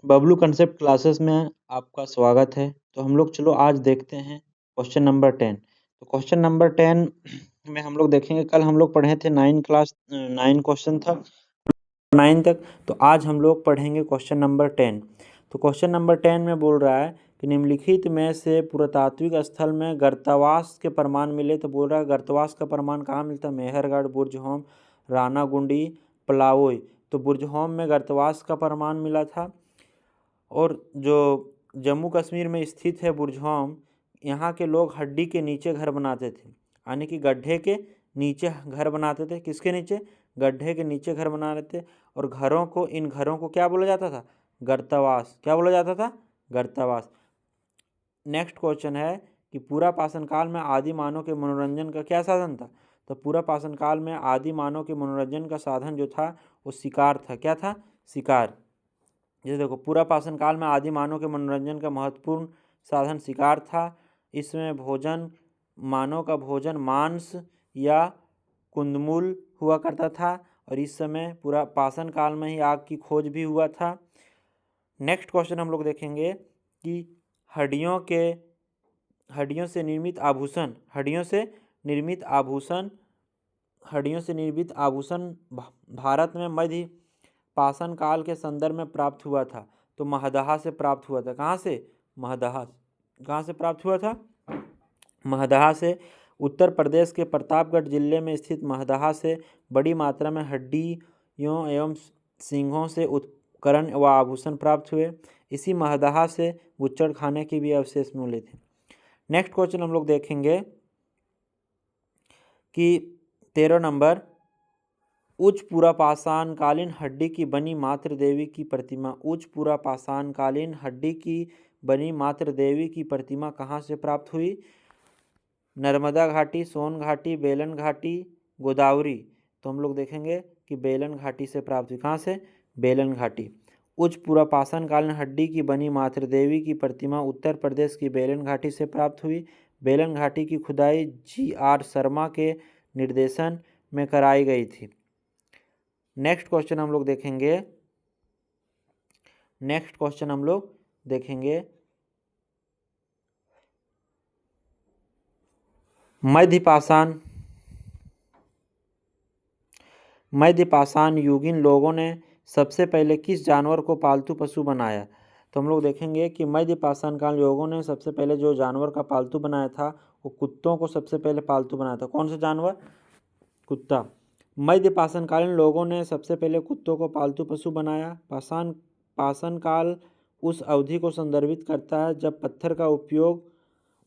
Bablu concept classes में आपका स्वागत है। तो हम लोग चलो आज देखते हैं क्वेश्चन नंबर 10। तो क्वेश्चन नंबर 10 में हम लोग देखेंगे, कल हम लोग पढ़े थे 9 क्वेश्चन था 9 तक। तो आज हम लोग पढ़ेंगे क्वेश्चन नंबर 10। तो क्वेश्चन नंबर 10 में बोल रहा है कि निम्नलिखित में से पुरातात्विक स्थल में गर्तावास के प्रमाण मिले। तो बोल रहा है गर्तावास का प्रमाण कहाँ मिलता है? मेहरगढ़, बुर्जहोम, रानागुंडी, पलावोई। तो बुर्जहोम में गर्तवास का प्रमाण मिला था। और जो जम्मू कश्मीर में स्थित है बुर्जहोम, यहाँ के लोग हड्डी के नीचे घर बनाते थे, यानी कि गड्ढे के नीचे घर बनाते थे। किसके नीचे? गड्ढे के नीचे घर बना रहे थे। और इन घरों को क्या बोला जाता था? गर्तावास। क्या बोला जाता था? गर्तावास। नेक्स्ट क्वेश्चन है कि पूरा पाषाण काल में आदि मानव के मनोरंजन का क्या साधन था? तो पूरा पाषाण काल में आदि मानव के मनोरंजन का साधन जो था वो शिकार था। क्या था? शिकार। ये देखो, पूरा पाषाण काल में आदि मानव के मनोरंजन का महत्वपूर्ण साधन शिकार था। इसमें मानव का भोजन मांस या कुंदमूल हुआ करता था। और इस समय पूरा पाषाण काल में ही आग की खोज भी हुआ था। नेक्स्ट क्वेश्चन हम लोग देखेंगे कि हड्डियों से निर्मित आभूषण भारत में मध्य पाषाण काल के संदर्भ में प्राप्त हुआ था। तो महदहा से प्राप्त हुआ था। कहाँ से? महदहा। कहाँ से प्राप्त हुआ था? महदहा से। उत्तर प्रदेश के प्रतापगढ़ जिले में स्थित महदहा से बड़ी मात्रा में हड्डियों एवं सींगों से उपकरण व आभूषण प्राप्त हुए। इसी महदहा से गुच्चड़ खाने के भी अवशेष मिले थे। नेक्स्ट क्वेश्चन हम लोग देखेंगे कि 13 नंबर, उच्च पूरा पाषाण कालीन हड्डी की बनी मातृ देवी की प्रतिमा। उच्च पूरा पाषाण कालीन हड्डी की बनी मातृ देवी की प्रतिमा कहाँ से प्राप्त हुई? नर्मदा घाटी, सोन घाटी, बेलन घाटी, गोदावरी। तो हम लोग देखेंगे कि बेलन घाटी से प्राप्त हुई। कहाँ से? बेलन घाटी। उच्च पूरा पाषाण कालीन हड्डी की बनी मातृ देवी की प्रतिमा उत्तर प्रदेश की बेलन घाटी से प्राप्त हुई। बेलन घाटी की खुदाई G.R. शर्मा के निर्देशन में कराई गई थी। नेक्स्ट क्वेश्चन हम लोग देखेंगे मध्य पाषाण युगीन लोगों ने सबसे पहले किस जानवर को पालतू पशु बनाया? तो हम लोग देखेंगे कि मध्य पाषाण काल लोगों ने सबसे पहले जो जानवर का पालतू बनाया था वो कुत्तों को सबसे पहले पालतू बनाया था। कौन सा जानवर? कुत्ता। मध्य पाषाण कालीन लोगों ने सबसे पहले कुत्तों को पालतू पशु बनाया। पाषाण काल उस अवधि को संदर्भित करता है जब पत्थर का उपयोग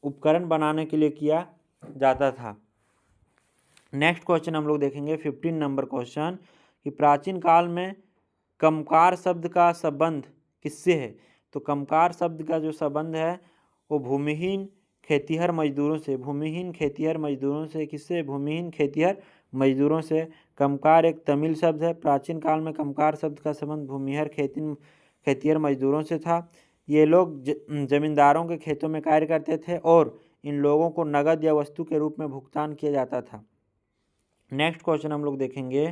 उपकरण बनाने के लिए किया जाता था। नेक्स्ट क्वेश्चन हम लोग देखेंगे 15 नंबर क्वेश्चन कि प्राचीन काल में कमकार शब्द का संबंध किससे है? तो कमकार शब्द का जो संबंध है वो भूमिहीन खेतिहर मजदूरों से। किससे? भूमिहीन खेतिहर मजदूरों से। कमकार एक तमिल शब्द है। प्राचीन काल में कमकार शब्द का संबंध भूमिहीन खेतिहर मजदूरों से था। ये लोग जमींदारों के खेतों में कार्य करते थे और इन लोगों को नगद या वस्तु के रूप में भुगतान किया जाता था। नेक्स्ट क्वेश्चन हम लोग देखेंगे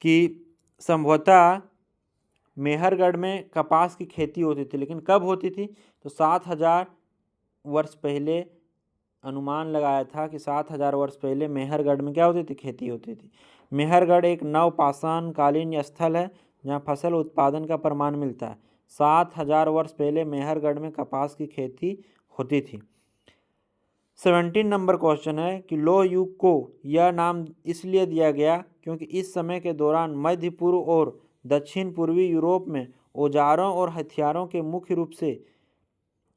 कि संभवतः मेहरगढ़ में कपास की खेती होती थी, लेकिन कब होती थी? तो 7000 वर्ष पहले अनुमान लगाया था कि 7000 वर्ष पहले मेहरगढ़ में क्या होती थी? खेती होती थी। मेहरगढ़ एक नवपाषाण कालीन स्थल है जहाँ फसल उत्पादन का प्रमाण मिलता है। 7000 वर्ष पहले मेहरगढ़ में कपास की खेती होती थी। 17 नंबर क्वेश्चन है कि लोह युग को यह नाम इसलिए दिया गया क्योंकि इस समय के दौरान मध्य पूर्व और दक्षिण पूर्वी यूरोप में औजारों और हथियारों के मुख्य रूप से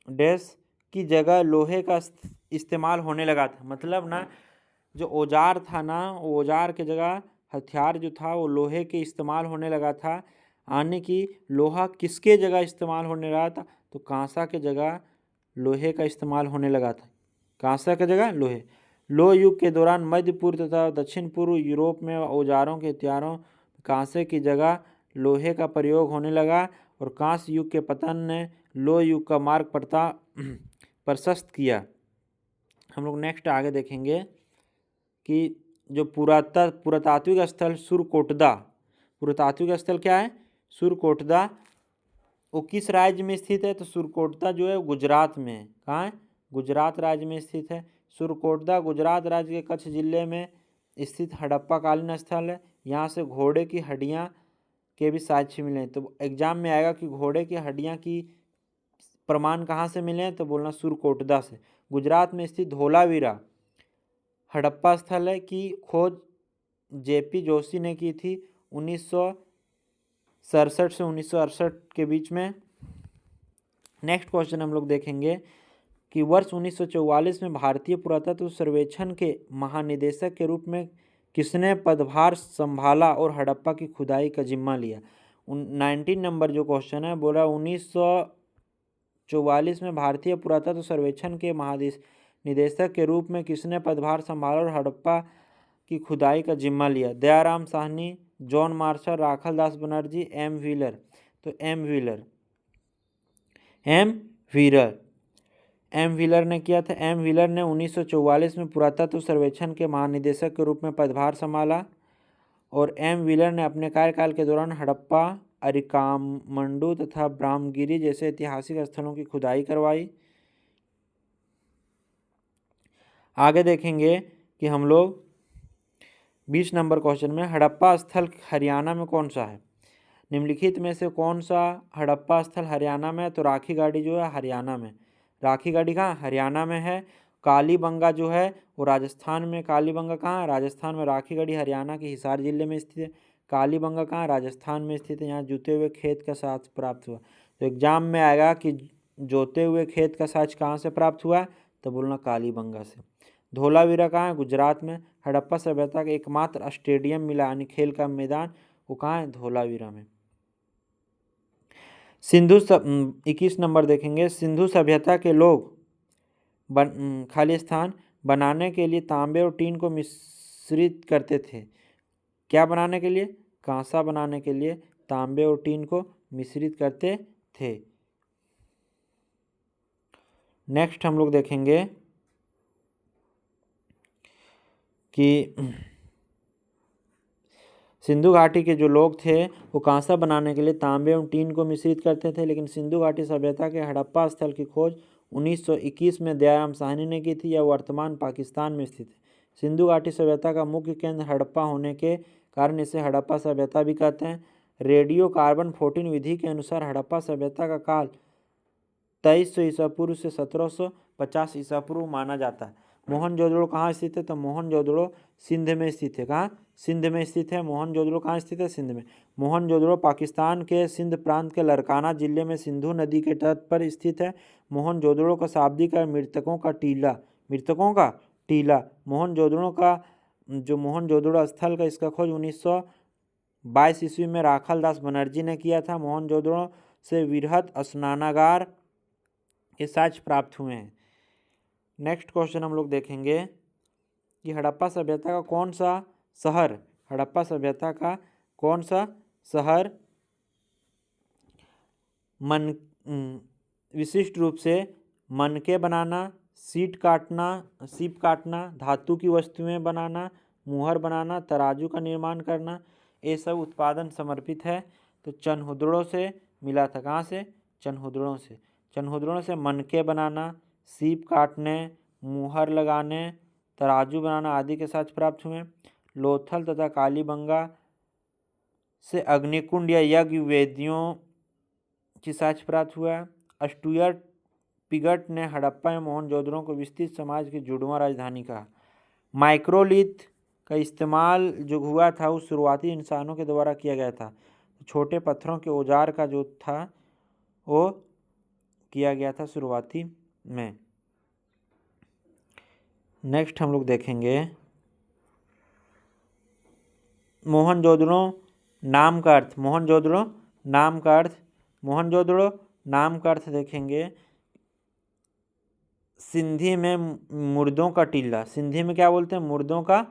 डैश की जगह लोहे का इस्तेमाल होने लगा था। मतलब ना, जो औजार था ना, वो औजार के जगह हथियार जो था वो लोहे के इस्तेमाल होने लगा था। यानी कि लोहा किसके जगह इस्तेमाल होने लगा था? तो कांसा के जगह लोहे का इस्तेमाल होने लगा था। कांसा की जगह लोहे। लोह युग के दौरान मध्य पूर्व तथा दक्षिण पूर्व यूरोप में औजारों के हथियारों कांसे की जगह लोहे का प्रयोग होने लगा और कांस्य युग के पतन ने लोह युग का मार्ग प्रशस्त किया। हम लोग नेक्स्ट आगे देखेंगे कि जो पुरातात्विक स्थल सुरकोटदा। पुरातात्विक स्थल क्या है? सुरकोटदा वो किस राज्य में स्थित है? तो सुरकोटदा जो है गुजरात में है। कहाँ है? गुजरात राज्य में स्थित है। सुरकोटदा गुजरात राज्य के कच्छ जिले में स्थित हड़प्पा कालीन स्थल है। यहाँ से घोड़े की हड्डियाँ के भी साक्ष्य मिले हैं। तो एग्जाम में आएगा कि घोड़े की हड्डियाँ की प्रमाण कहाँ से मिले हैं? तो बोलना सुरकोटदा से। गुजरात में स्थित धोलावीरा हड़प्पा स्थल है की खोज जेपी जोशी ने की थी 1967 से 1968 के बीच में। नेक्स्ट क्वेश्चन हम लोग देखेंगे कि वर्ष 1944 में भारतीय पुरातत्व सर्वेक्षण के महानिदेशक के रूप में किसने पदभार संभाला और हड़प्पा की खुदाई का जिम्मा लिया? 19 नंबर जो क्वेश्चन है बोला 1944 में भारतीय पुरातत्व सर्वेक्षण के महानिदेशक के रूप में किसने पदभार संभाला और हड़प्पा की खुदाई का जिम्मा लिया? दयाराम साहनी, जॉन मार्शल, राखल दास बनर्जी, एम व्हीलर। तो एम व्हीलर ने किया था। एम व्हीलर ने 1944 में पुरातत्व सर्वेक्षण के महानिदेशक के रूप में पदभार संभाला और एम व्हीलर ने अपने कार्यकाल के दौरान हड़प्पा, अरिकामंडू तथा ब्रह्मगिरी जैसे ऐतिहासिक स्थलों की खुदाई करवाई। आगे देखेंगे कि हम लोग 20 नंबर क्वेश्चन में हड़प्पा स्थल हरियाणा में कौन सा है? निम्नलिखित में से कौन सा हड़प्पा स्थल हरियाणा में है? तो राखी गाड़ी जो है हरियाणा में। राखी गाड़ी कहाँ? हरियाणा में है। कालीबंगा जो है वो राजस्थान में। कालीबंगा कहाँ? राजस्थान में। राखी गाड़ी हरियाणा के हिसार जिले में स्थित है। कालीबंगा कहाँ? राजस्थान में स्थित है। यहाँ जोते हुए खेत का साक्ष्य प्राप्त हुआ। तो एग्जाम में आएगा कि जोते हुए खेत का साक्ष्य कहाँ से प्राप्त हुआ? तो बोलना कालीबंगा से। धोलावीरा कहाँ है? गुजरात में। हड़प्पा सभ्यता का एकमात्र स्टेडियम मिला यानी खेल का मैदान वो कहाँ है? धोलावीरा में। 21 नंबर देखेंगे। सिंधु सभ्यता के लोग खाली स्थान बनाने के लिए तांबे और टीन को मिश्रित करते थे। क्या बनाने के लिए? कांसा बनाने के लिए तांबे और टीन को मिश्रित करते थे। नेक्स्ट हम लोग देखेंगे कि सिंधु घाटी के जो लोग थे वो कांसा बनाने के लिए तांबे और टीन को मिश्रित करते थे। लेकिन सिंधु घाटी सभ्यता के हड़प्पा स्थल की खोज 1921 में दयाराम साहनी ने की थी। यह वर्तमान पाकिस्तान में स्थित है। सिंधु घाटी सभ्यता का मुख्य केंद्र हड़प्पा होने के कारण इसे हड़प्पा सभ्यता भी कहते हैं। रेडियो कार्बन 14 विधि के अनुसार हड़प्पा सभ्यता का काल 2300 ईसा पूर्व से 1750 ईसा पूर्व माना जाता है। मोहनजोदड़ो कहाँ स्थित है? तो मोहनजोदड़ो सिंध में स्थित है। कहाँ? सिंध में स्थित है। मोहनजोदड़ो कहाँ स्थित है? सिंध में। मोहनजोदड़ो पाकिस्तान के सिंध प्रांत के लरकाना जिले में सिंधु नदी के तट पर स्थित है। मोहनजोदड़ो का शाब्दिक है मृतकों का टीला। मृतकों का टीला। मोहनजोदड़ो का जो मोहनजोदड़ो स्थल का इसका खोज 1922 ईस्वी में राखल दास बनर्जी ने किया था। मोहनजोदड़ो से वृहद स्नानागार के साक्ष्य प्राप्त हुए हैं। नेक्स्ट क्वेश्चन हम लोग देखेंगे कि हड़प्पा सभ्यता का कौन सा शहर हड़प्पा सभ्यता का कौन सा शहर विशिष्ट रूप से मनके बनाना, सीप काटना, धातु की वस्तुएं बनाना, मुहर बनाना, तराजू का निर्माण करना, ये सब उत्पादन समर्पित है। तो चनहुदड़ों से मिला था। कहाँ से? चनहुदड़ों से। चनहुदड़ों से मनके बनाना, सीप काटने, मुहर लगाने, तराजू बनाना आदि के साक्ष्य प्राप्त हुए। लोथल तथा कालीबंगा से अग्निकुंड या यज्ञ वेदियों की साक्ष्य प्राप्त हुआ। स्टुअर्ट पिगट ने हड़प्पा एवं मोहनजोदड़ो को विस्तृत समाज की जुड़वां राजधानी कहा। माइक्रोलिथ का इस्तेमाल जो हुआ था उस शुरुआती इंसानों के द्वारा किया गया था। छोटे पत्थरों के औजार का जो था वो किया गया था शुरुआती में। नेक्स्ट हम लोग देखेंगे मोहनजोदड़ो नाम का अर्थ। मोहनजोदड़ो नाम का अर्थ। मोहनजोदड़ो नाम का अर्थ देखेंगे सिंधी में मुर्दों का टीला। सिंधी में क्या बोलते हैं? मुर्दों का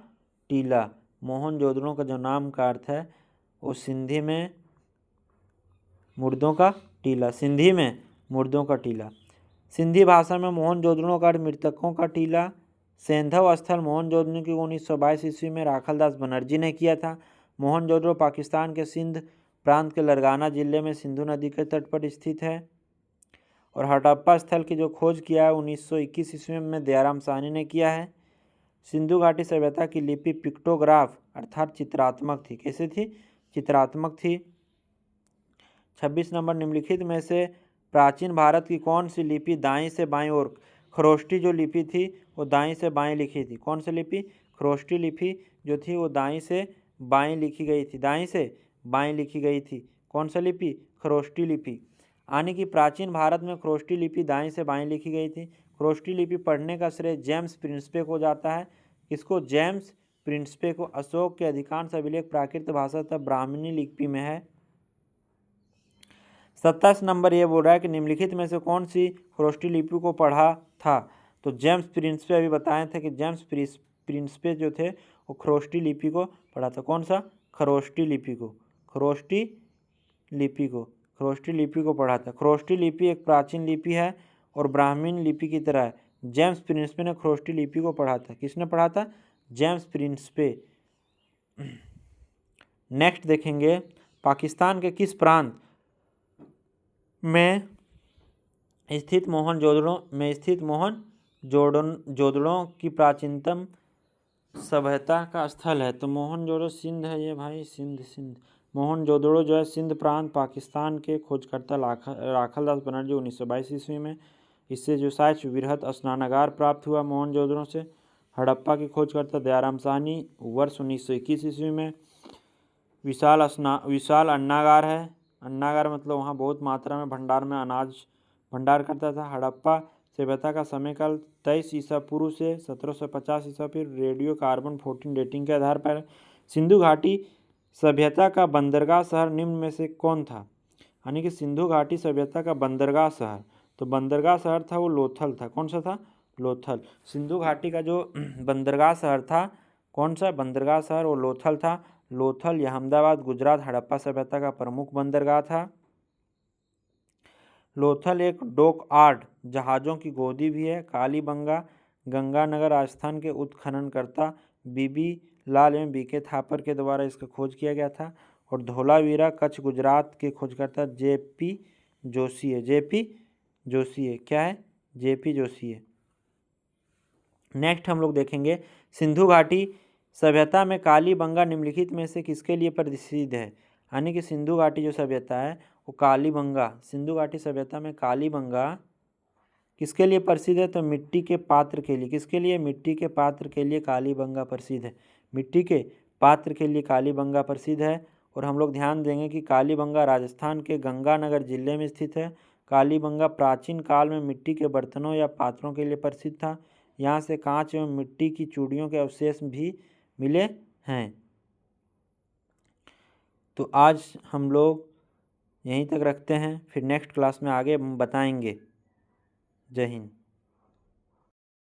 टीला। मोहनजोदड़ो का जो नाम का अर्थ है वो सिंधी में मुर्दों का टीला। सिंधी में मुर्दों का टीला। सिंधी भाषा में मोहनजोदड़ो का अर्थ मृतकों का टीला। सेंधव स्थल मोहनजोदड़ो की 1922 ईस्वी में राखल दास बनर्जी ने किया था। मोहनजोदड़ो पाकिस्तान के सिंध प्रांत के लरगाना जिले में सिंधु नदी के तट पर स्थित है। और हड़प्पा स्थल की जो खोज किया है 1921 ईस्वी में दयाराम साहनी ने किया है। सिंधु घाटी सभ्यता की लिपि पिक्टोग्राफ अर्थात चित्रात्मक थी। कैसे थी? चित्रात्मक थी। 26 नंबर, निम्नलिखित में से प्राचीन भारत की कौन सी लिपि दाईं से बाईं ओर, खरोष्टी जो लिपि थी वो दाईं से बाईं लिखी थी। कौन सी लिपि? खरोष्टी लिपि जो थी वो दाईं से बाईं लिखी गई थी, दाईं से बाईं लिखी गई थी। कौन सा लिपि? खरोष्टी लिपि। यानी कि प्राचीन भारत में खरोष्टी लिपि दाईं से बाईं लिखी गई थी। खरोष्टी लिपि पढ़ने का श्रेय जेम्स प्रिंसपे को जाता है। किसको? जेम्स प्रिंसपे को। अशोक के अधिकांश अभिलेख प्राकृत भाषा तथा ब्राह्मणी लिपि में है। 27 नंबर ये बोल रहा है कि निम्नलिखित में से कौन सी खरोष्टी लिपि को पढ़ा था? तो जेम्स प्रिंसपे अभी बताए थे कि जेम्स प्रिंसपे जो थे वो खरोष्टी लिपि को पढ़ा था। कौन सा? खरोष्टी लिपि को। खरोष्टी लिपि को, खरोष्टी लिपि को पढ़ा था। खरोष्टी लिपि एक प्राचीन लिपि है और ब्राह्मण लिपि की तरह है। जेम्स प्रिंसपे ने खरोष्टी लिपि को पढ़ा था। किसने पढ़ा था? जेम्स प्रिंसपे। नेक्स्ट देखेंगे, पाकिस्तान के किस प्रांत में स्थित मोहनजोदड़ो की प्राचीनतम सभ्यता का स्थल है? तो मोहनजोदड़ो सिंध है ये भाई, सिंध। मोहनजोदड़ो जो है सिंध प्रांत, पाकिस्तान के खोजकर्ता राखलदास बनर्जी 1922 ईस्वी में। इससे जो साक्ष्य वृहत स्नानागार प्राप्त हुआ मोहनजोदड़ो से। हड़प्पा की खोजकर्ता दयाराम साहनी वर्ष 1921 ईस्वी में। विशाल अन्नागार है। अन्नागार मतलब वहाँ बहुत मात्रा में भंडार में अनाज भंडार करता था। हड़प्पा सभ्यता का समयकाल 23 ईसा पूर्व से 1750 ईसा पूर्व रेडियो कार्बन 14 डेटिंग के आधार पर। सिंधु घाटी सभ्यता का बंदरगाह शहर निम्न में से कौन था? यानी कि सिंधु घाटी सभ्यता का बंदरगाह शहर, तो बंदरगाह शहर था वो लोथल था। कौन सा था? लोथल। सिंधु घाटी का जो बंदरगाह शहर था, कौन सा बंदरगाह शहर? वो लोथल था। लोथल यह अहमदाबाद गुजरात हड़प्पा सभ्यता का प्रमुख बंदरगाह था। लोथल एक डॉकयार्ड, जहाज़ों की गोदी भी है। कालीबंगा गंगानगर राजस्थान के उत्खननकर्ता बीबी लाल एवं बीके थापर के द्वारा इसका खोज किया गया था। और धोलावीरा कच्छ गुजरात के खोजकर्ता जेपी जोशी है। क्या है? जेपी जोशी है। नेक्स्ट हम लोग देखेंगे, सिंधु घाटी सभ्यता में कालीबंगा निम्नलिखित में से किसके लिए प्रसिद्ध है? यानी कि सिंधु घाटी जो सभ्यता है वो कालीबंगा, सिंधु घाटी सभ्यता में कालीबंगा किसके लिए प्रसिद्ध है? तो मिट्टी के पात्र के लिए। किसके लिए? मिट्टी के पात्र के लिए कालीबंगा प्रसिद्ध है। मिट्टी के पात्र के लिए कालीबंगा प्रसिद्ध है। और हम लोग ध्यान देंगे कि कालीबंगा राजस्थान के गंगानगर जिले में स्थित है। कालीबंगा प्राचीन काल में मिट्टी के बर्तनों या पात्रों के लिए प्रसिद्ध था। यहाँ से कांच एवं मिट्टी की चूड़ियों के अवशेष भी मिले हैं। तो आज हम लोग यहीं तक रखते हैं, फिर नेक्स्ट क्लास में आगे बताएंगे। जय हिंद।